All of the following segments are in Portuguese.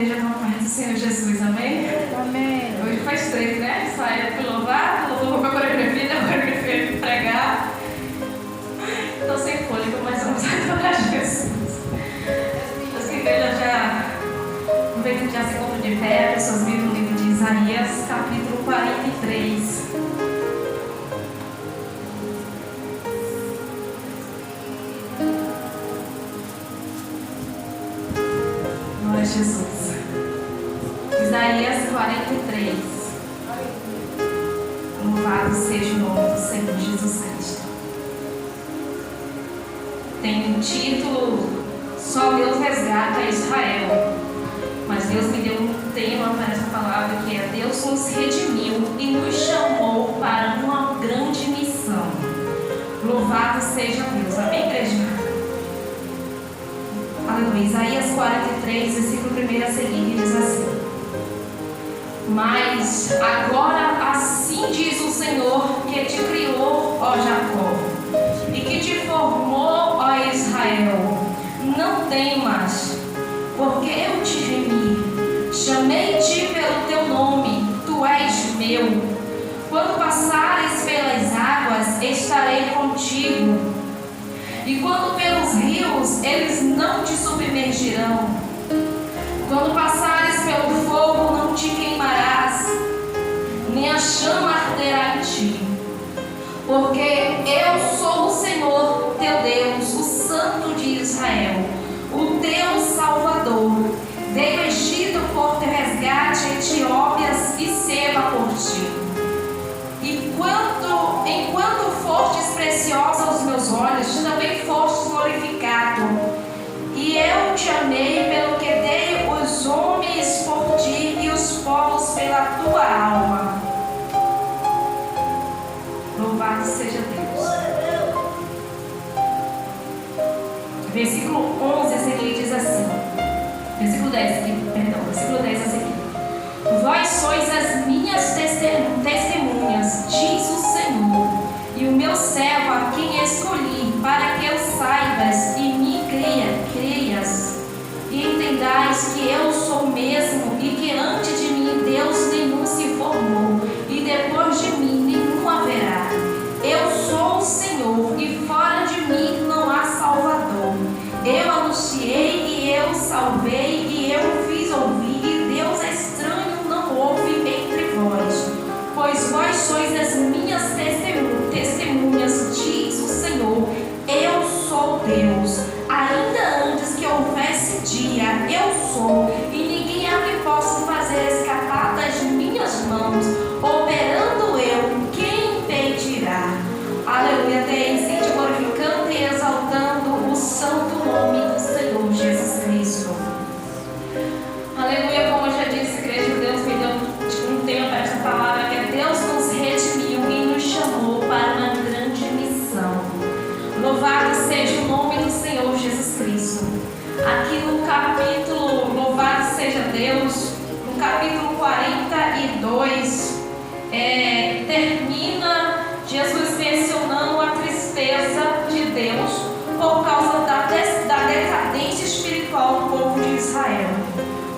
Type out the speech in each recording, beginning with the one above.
Seja com a paz do Senhor Jesus, amém? Amém. Hoje faz 3, né? Só é para louvar, louvou para a coreografia, a coreografia para pregar. Estou sem fôlego, mas vamos adorar Jesus. As que igreja já aproveita que já se encontra de pé, pessoas viram no livro de Isaías, capítulo 43. Glória a Jesus. Isaías 43. Louvado seja o nome do Senhor Jesus Cristo. Tem um título: Só Deus resgata Israel. Mas Deus me deu um tema para essa palavra, que é: Deus nos redimiu e nos chamou para uma grande missão. Louvado seja Deus. Amém, igreja? Aleluia. Isaías 43, versículo 1 a seguir, diz assim: Mas agora assim diz o Senhor, que te criou, ó Jacó, e que te formou, ó Israel: não temas, porque eu te remi, chamei-te pelo teu nome, tu és meu. Quando passares pelas águas, estarei contigo, e quando pelos rios, eles não te submergirão. Quando passares pelo fogo, não te queimarás, nem a chama arderá em ti. Porque eu sou o Senhor, teu Deus, o Santo de Israel, o teu Salvador. Dei o Egito por teu resgate, Etiópias e Seba por ti. Enquanto fostes preciosa aos meus olhos, tu também fostes glorificado. E eu te amei pelo que dei os homens por ti e os povos pela tua alma. Louvado seja Deus. Versículo 11 a seguir diz assim. Versículo 10 a seguir. Vós sois as minhas testemunhas, diz o Senhor, e o meu servo a quem escolhi, para que eu saibas e me creias, e entendais que eu sou mesmo, e que antes de mim Deus nenhum se formou, e depois de mim nenhum haverá. Eu sou o Senhor, e fora de mim não há Salvador. Eu anunciei e eu salvei, e eu fiz ouvir, e Deus estranho não houve entre vós. Pois vós sois as minhas testemunhas, diz o Senhor, eu sou Deus. Ainda antes que houvesse dia, eu sou, e ninguém há que possa fazer escapar das minhas mãos. Operando eu, quem impedirá? Aleluia. Até esse glorificando e exaltando o santo nome do Senhor Jesus Cristo. Aleluia. Como eu já disse, igreja, Deus me deu um tema para essa palavra, que é: Deus nos redimiu e nos chamou para uma grande missão. Louvado seja o nome do Senhor Jesus Cristo. Aqui no capítulo, louvado seja Deus, no capítulo 42, termina Jesus mencionando a tristeza de Deus por causa da decadência espiritual do povo de Israel.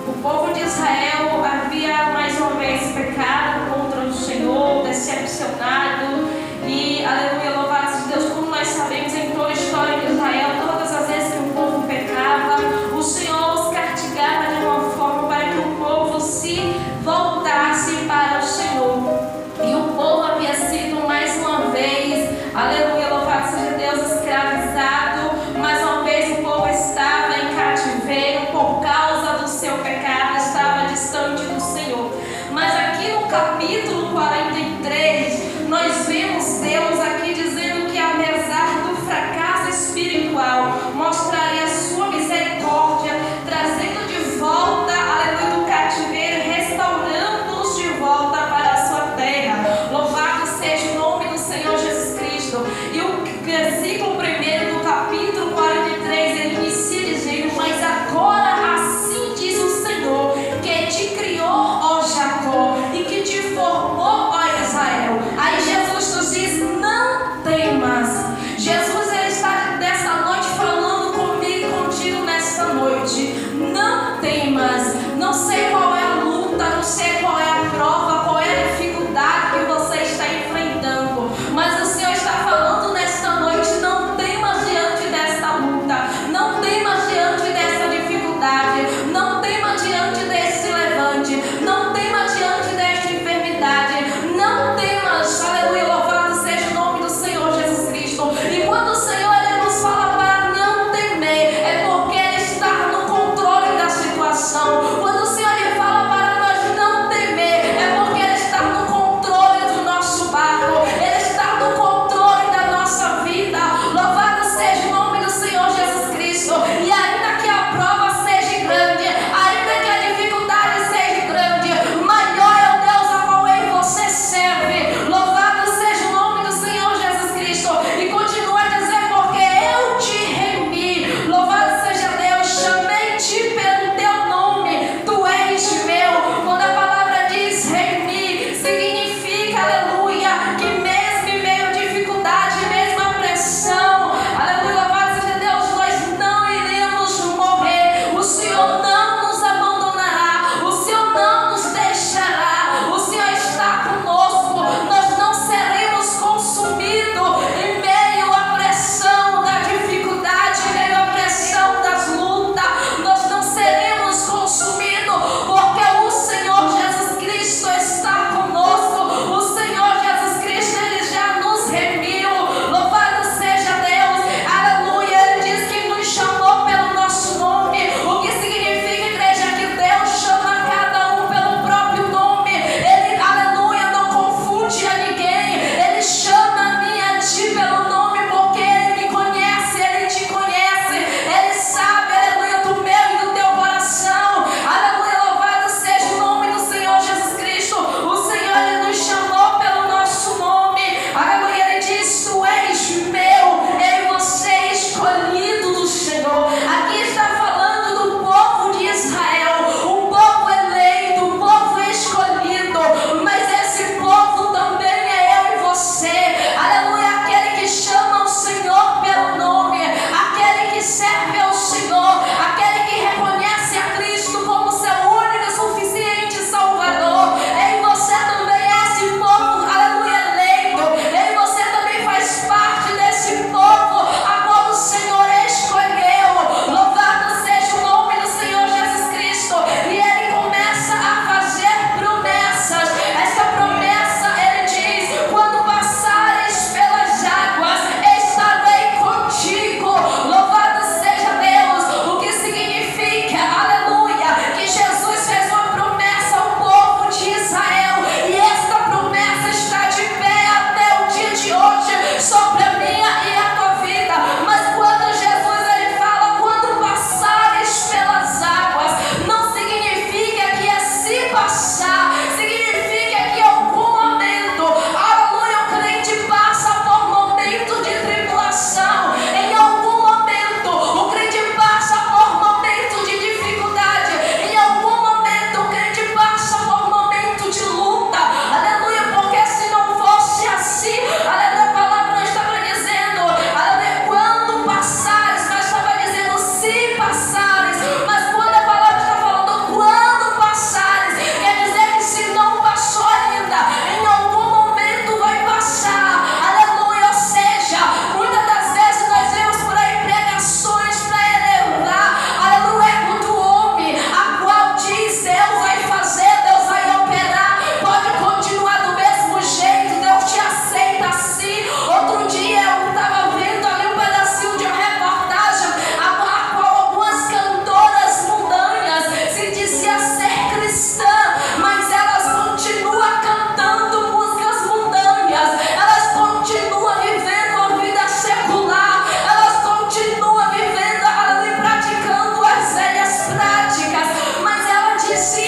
O povo de Israel havia mais uma vez pecado contra o Senhor, decepcionado, e, aleluia, louvado seja Deus, como nós sabemos em toda a história de Israel, todas as vezes que o povo pecava, o Senhor os castigava de uma forma para que o povo se voltasse para o Senhor. E o povo havia sido mais uma vez, aleluia, louvado seja Deus, escravizado. Mais uma vez o povo estava em cativeiro por causa do seu pecado, estava distante do Senhor. Mas aqui no capítulo 43, nós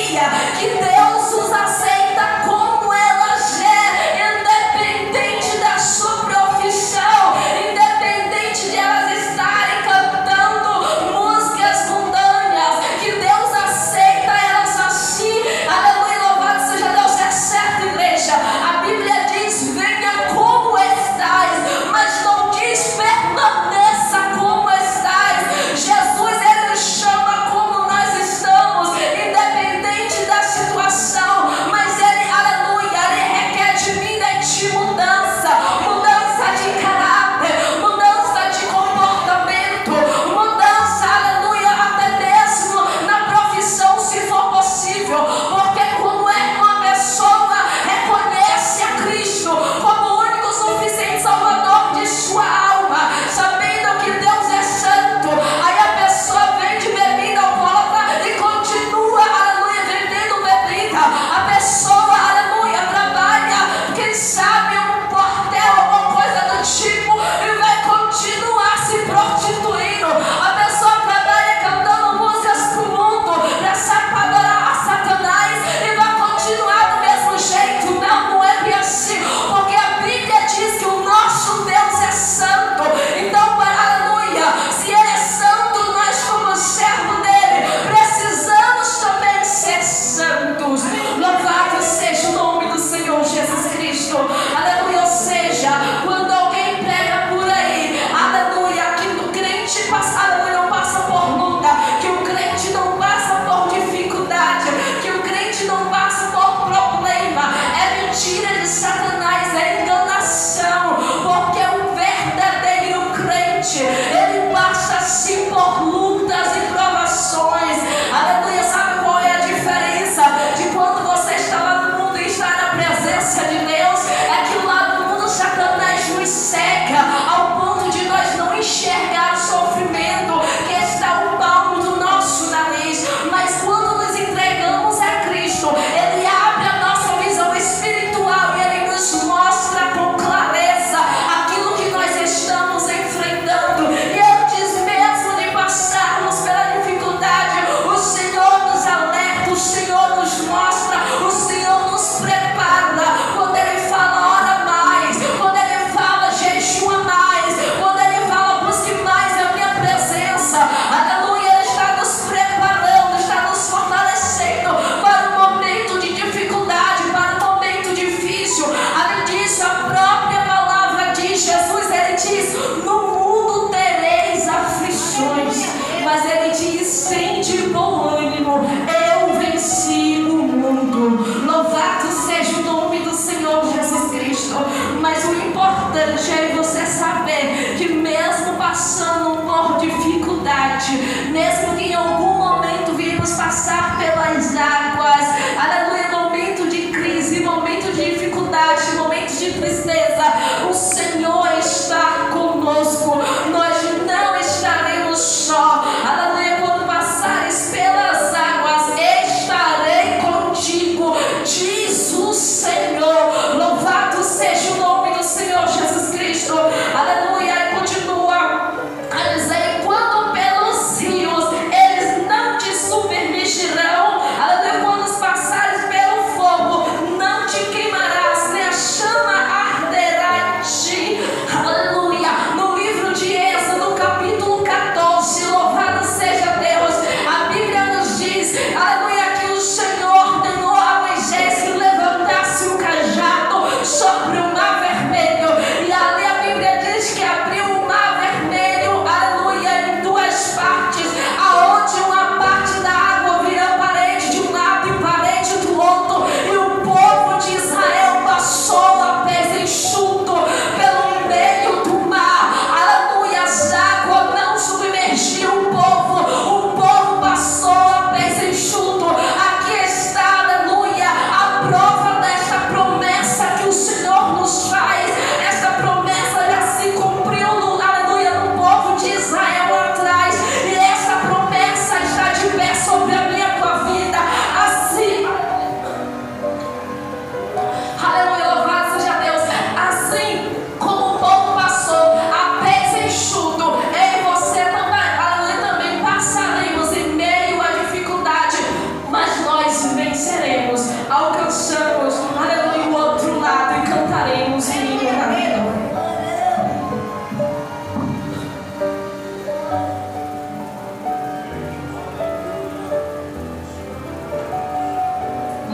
creia que Deus os aceita como elas é, independente da sua profissão, independente de elas estarem cantando músicas mundâneas, que Deus aceita elas assim. Aleluia, louvado seja Deus. É certo, igreja. A Bíblia diz: venha como estais, mas não diz permaneça como estais. Jesus, ele nos chama como nós estamos, independente da situação, mas ele, aleluia, ele requer de mim e de ti mudança, mudança de caráter, mudança de comportamento, mudança, aleluia, até mesmo na profissão, se for possível, porque quando é que uma pessoa reconhece a Cristo como o único suficiente Salvador de sua alma, sabendo que Deus é santo, aí a pessoa vende bebida alcoólatra e continua, aleluia, vendendo bebida. A pessoa, aleluia, trabalha, quem sabe um portel, alguma coisa do tipo, e vai continuar se prostituindo. A pessoa trabalha cantando músicas pro mundo, para adorar a Satanás, e vai continuar do mesmo jeito. Não, não é bem assim, porque a Bíblia diz que o nosso Deus é santo. Então, aleluia, se ele é santo, nós como servo dele precisamos também ser santos. Louvado seja o nome do Senhor Jesus Cristo. Aleluia. Ou seja, quando alguém prega por aí, aleluia, que o crente passa, aleluia, não passa por luta, que o crente não passa por dificuldade, que o crente não passa por problema, é mentira de Satanás, é enganação, porque o verdadeiro crente, ele passa sim por lutas e provações. Aleluia. Sabe qual é a diferença de quando você está lá no mundo e está na presença de Deus? É que lá no mundo Satanás nos cega ao ponto de nós não enxergar o sofrimento que está o palmo do nosso nariz. Mas quando nos entregamos a Cristo, ele abre a nossa visão espiritual e ele nos mostra com clareza aquilo que nós estamos enfrentando. E antes mesmo de passarmos pela dificuldade, o Senhor nos alerta, o Senhor nos mostra, o Senhor nos prepara. Quando ele fala ora mais, quando ele fala jejua mais, quando ele fala busque mais a minha presença, aleluia, ele está nos preparando, está nos fortalecendo para o momento de dificuldade, para o momento difícil. Além disso, a própria palavra diz, Jesus, ele diz: no mundo tereis aflições, mas ele diz: sende bom ânimo, eu venci o mundo.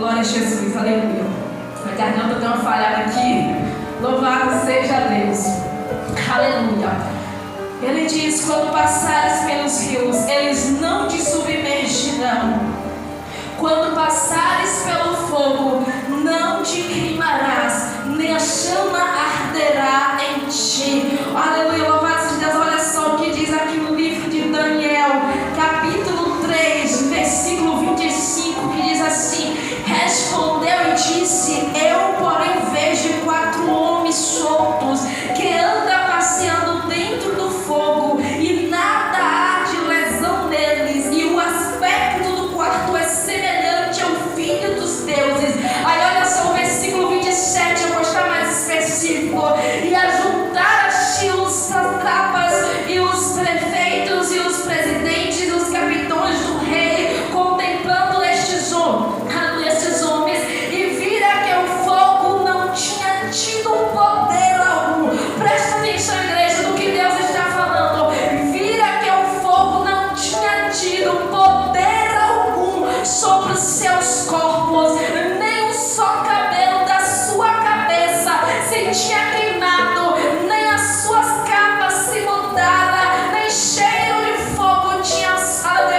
Glória a Jesus, aleluia. A garganta deu uma falhada aqui. Louvado seja Deus. Aleluia. Ele diz: quando passares pelos rios, eles não te submergirão. Quando passares pelo fogo, não te queimarás, nem a chama arderá em ti. Aleluia, louvado seja Deus. Olha só o que diz aqui no livro de Daniel, capítulo 3, versículo 25, que diz assim: respondeu e disse: eu, porém, vejo 4 homens soltos que andam passeando dentro do fogo, e nada há de lesão neles, e o aspecto do quarto é semelhante ao filho dos deuses. Aí olha só o versículo 27, eu vou estar mais específico: e ajuntaram-se os satrapas e os prefeitos e os presidentes e os capitões do rei, contemplando estes homens, e viram que o fogo não tinha tido poder algum. Presta atenção, igreja, do que Deus está falando. Vira que o fogo não tinha tido poder algum sobre os seus corpos, nem um só cabelo da sua cabeça se tinha queimado, nem as suas capas se mudaram, nem cheiro de fogo tinha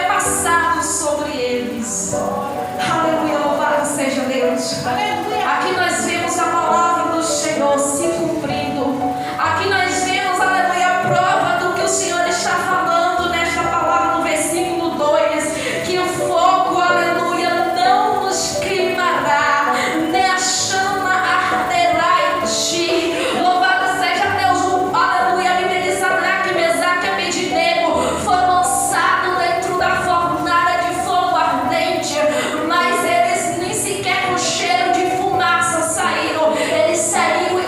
passado sobre eles. Aleluia, louvado seja Deus. Aqui nós vemos a palavra do Senhor se cumprindo. Aqui nós vemos, aleluia, a prova do que o Senhor está falando nesta palavra no versículo 2, que o fogo, aleluia, não nos queimará, nem a chama arderá em ti. Louvado seja Deus. Aleluia, a Bíblia diz: Sadraque, Mesaque e Abednego foram lançados dentro da fornalha de fogo ardente, mas eles nem sequer com cheiro de fumaça saíram. Eles saíram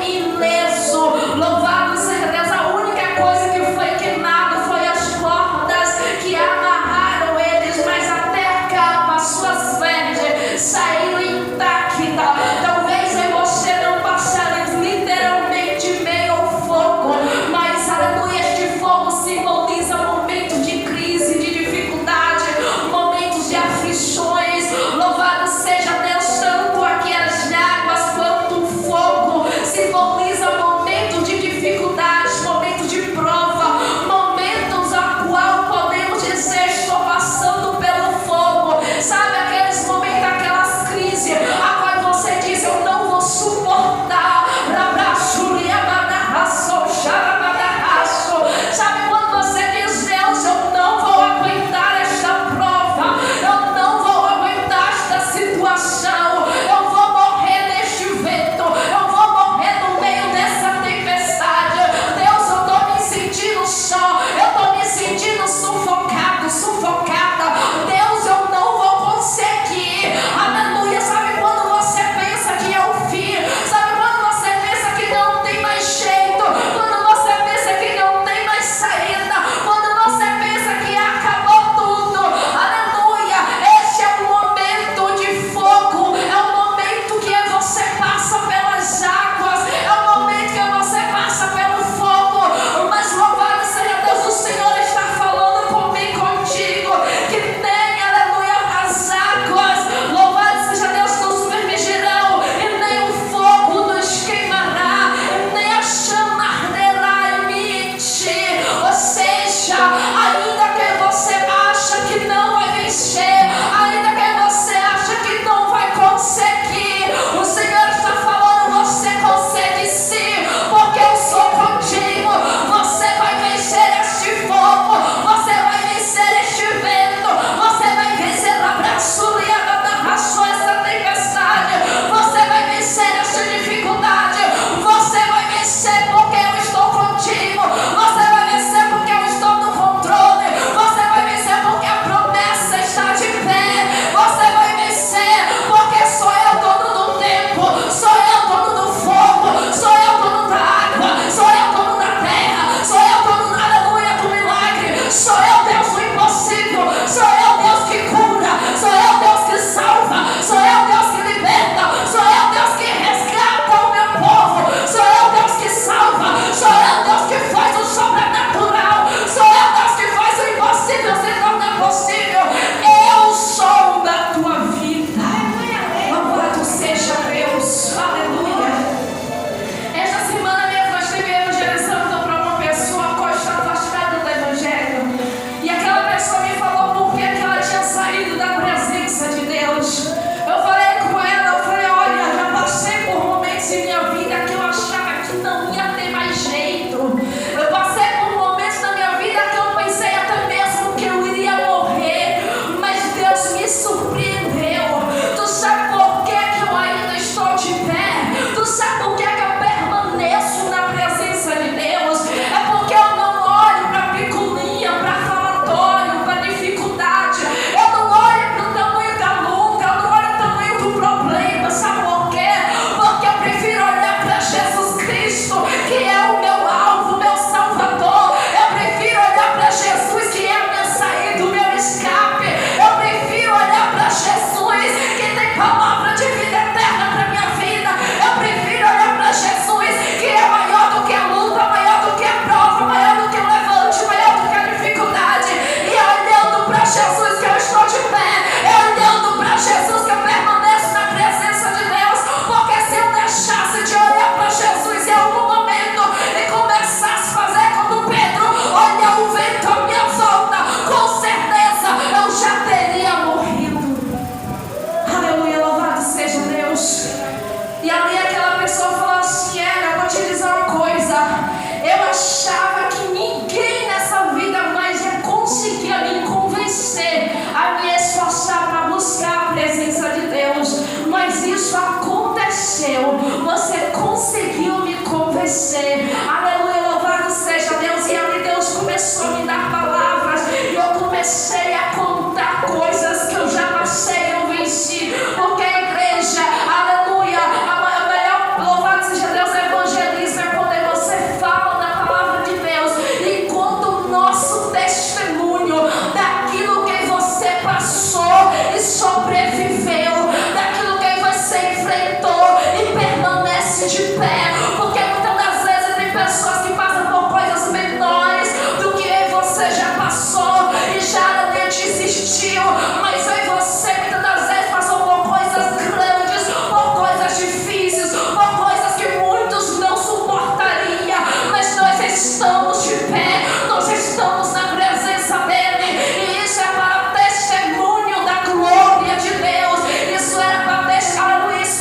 isso aconteceu. Você conseguiu me convencer. Aleluia, louvado seja Deus. E ali Deus começou a me dar palavras. E eu comecei a contar coisas que eu já passei, eu venci. Porque a igreja, aleluia, a melhor, louvado seja Deus, evangelismo é quando você fala da palavra de Deus e conta o nosso testemunho daquilo que você passou e sobreviveu, daquilo que você enfrentou e permanece de pé. Porque muitas das vezes tem pessoas que passam por coisas menores do que você já passou e já desistiu, mas aí você muitas das vezes passou por coisas grandes, por coisas difíceis, por coisas que muitos não suportariam, mas nós estamos de pé, nós estamos na presença dele, e isso é para testemunho da glória de Deus. Isso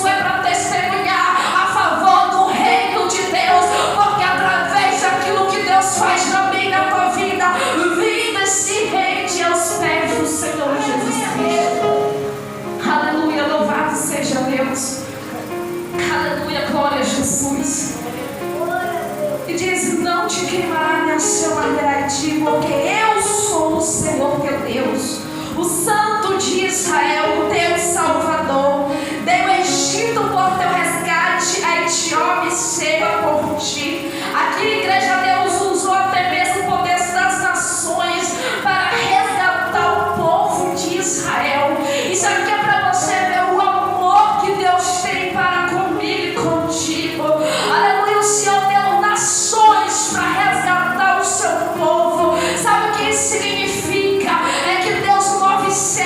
é para testemunhar a favor do reino de Deus, porque através daquilo que Deus faz na minha e na tua vida, vida se rende aos pés do Senhor Jesus Cristo. Aleluia, louvado seja Deus. Aleluia, glória a Jesus. E diz: não te queimará nem o seu madeira em ti, porque eu sou o Senhor teu Deus, o Santo de Israel, o teu Salvador. Dei o Egito por teu resgate, a Etiópia chega por ti. Aqui, igreja, Deus usou até mesmo o poder das nações para resgatar o povo de Israel. Isso aqui é para você ver o amor que Deus tem para comigo e contigo. Aleluia, o Senhor deu nações para resgatar o seu povo. Sabe o que isso significa? É que Deus move céus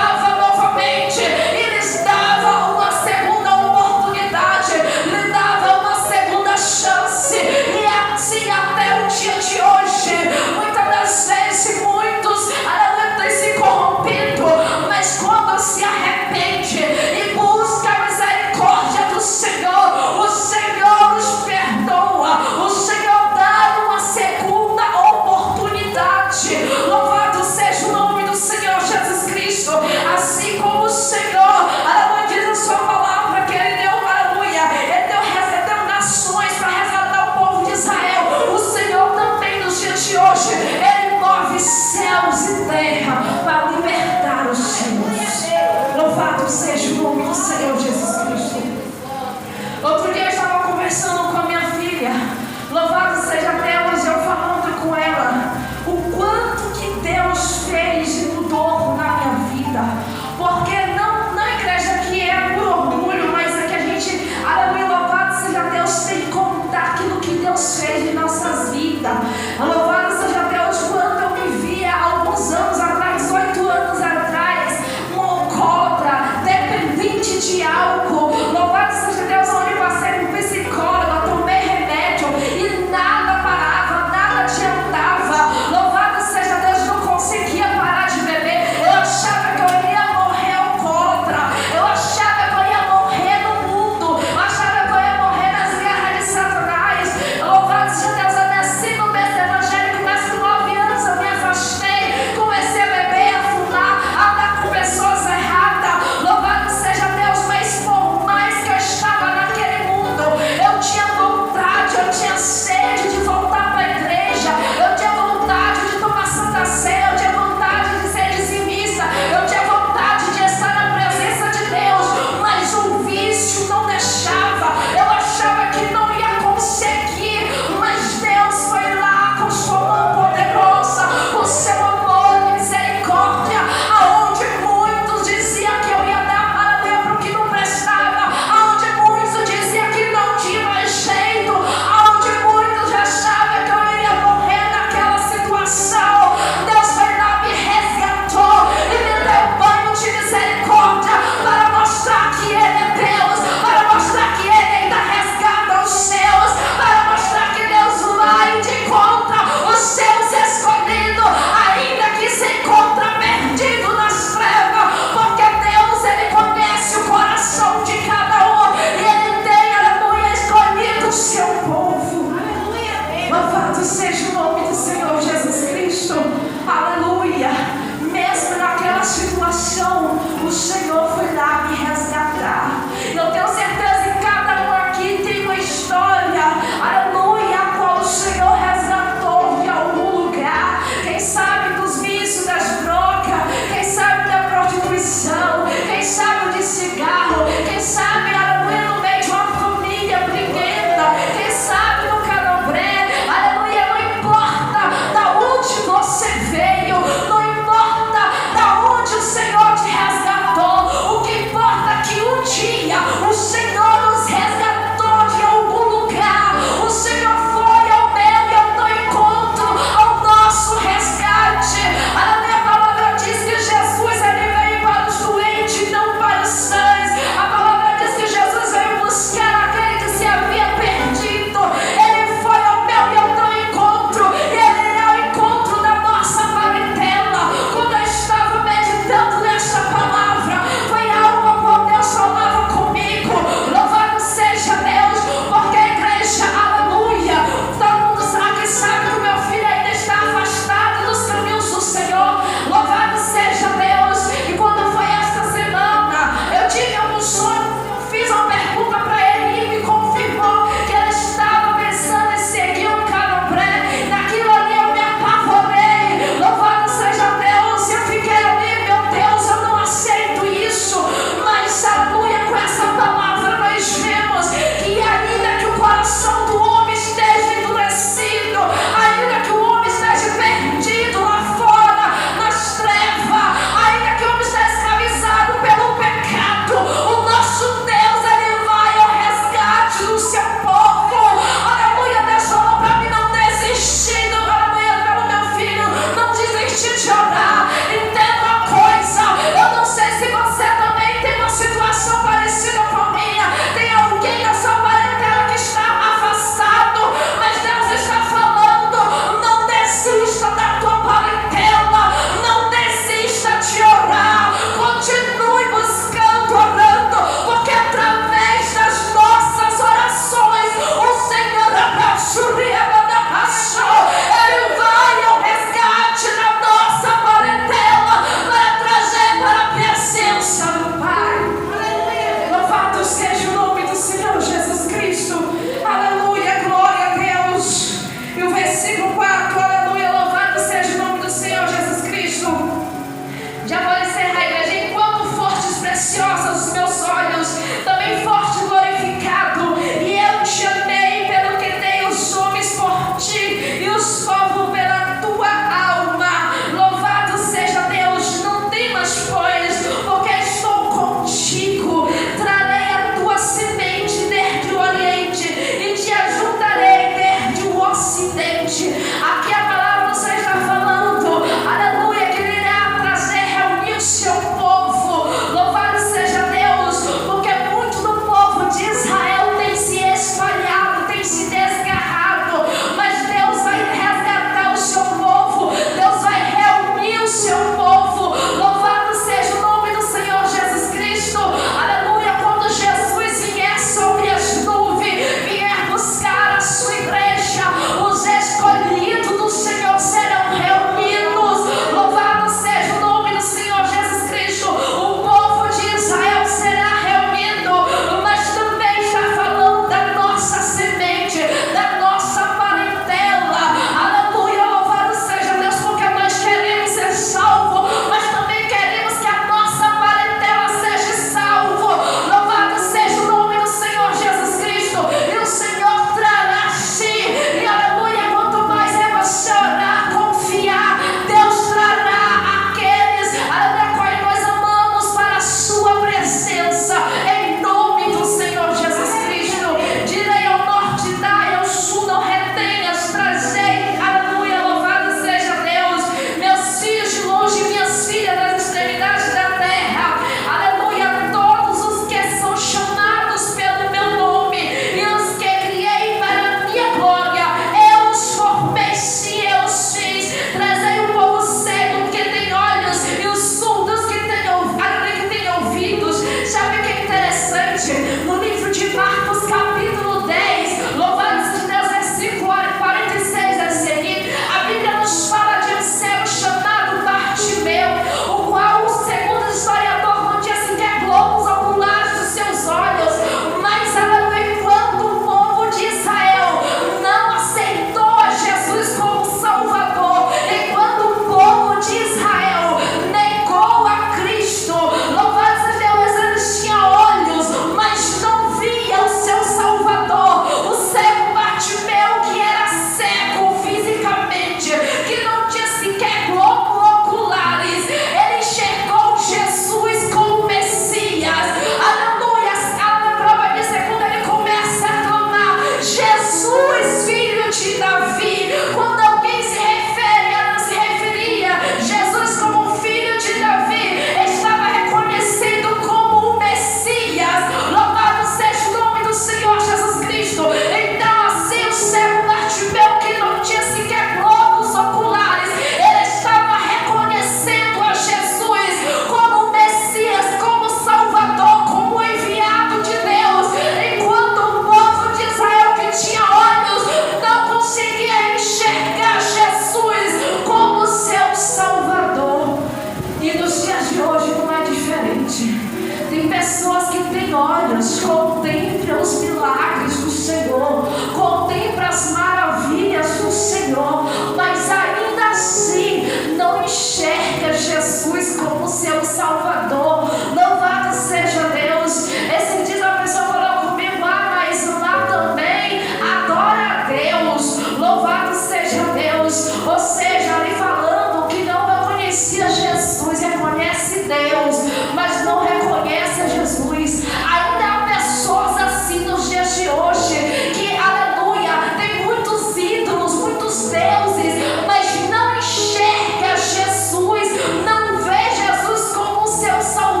enxerga Jesus como seu Salvador. Louvado seja Deus. Esse dia a pessoa falou comigo, mas lá também adora a Deus. Louvado seja Deus. Ou seja, ali falando que não reconhecia Jesus, reconhece Deus, mas não reconhece Jesus. Ainda há pessoas assim nos dias de hoje, que, aleluia, tem muitos ídolos, muitos deuses, mas não enxerga Jesus, não vê Jesus como seu Salvador.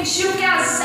permitiu que as